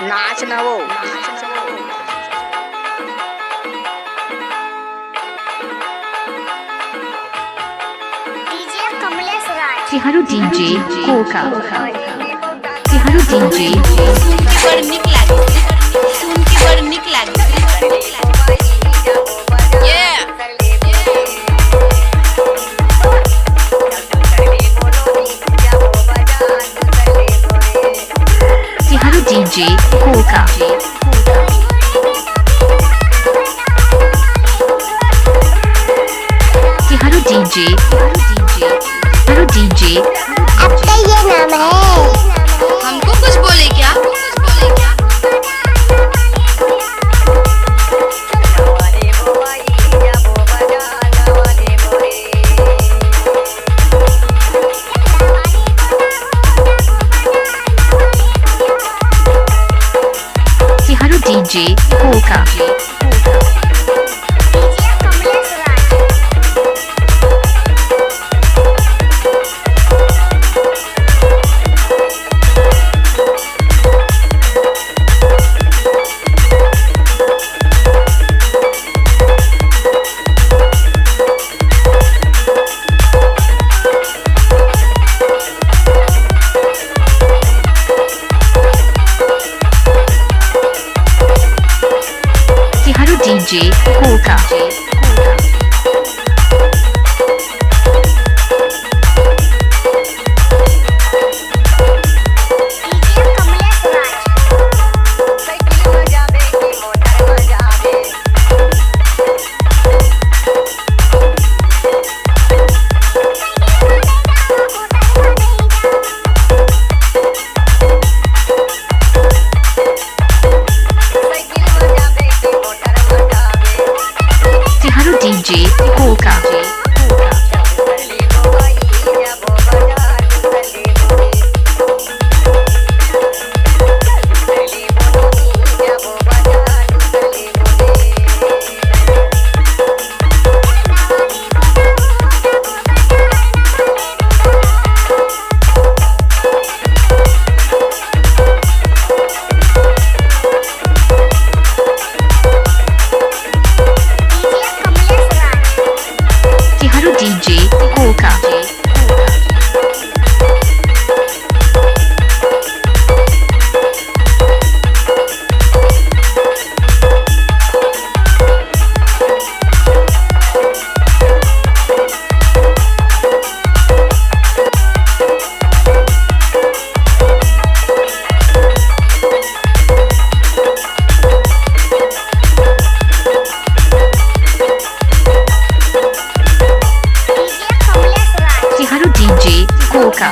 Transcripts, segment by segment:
नाच ना वो डीजे कमलेश राज चिहारू डीजे कोका चिहारू डीजे सुन के बड़ निक लागे सुन के बड़ निक लागे चिहारू डीजे कोका चिहारू डीजे चिहारू डीजे आपका ये नाम है हमको कुछ बोले क्या चिहारू डीजे कोका डीजे कमलेश राज चिहारू डीजे कोका डीजे कमलेश राज चिहारू डीजे कोका डीजे कमलेश राज चिहारू डीजे कोका डीजे कमलेश राज चिहारू डीजे कोका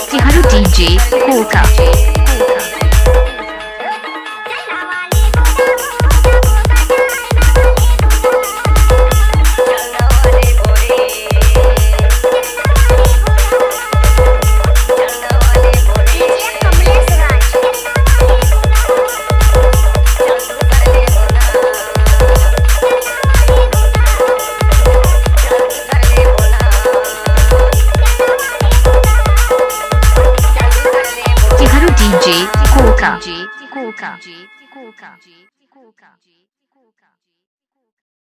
चिहारू डीजे कोका डीजे कमलेश राज चिहारू डीजे कोका कोका कोका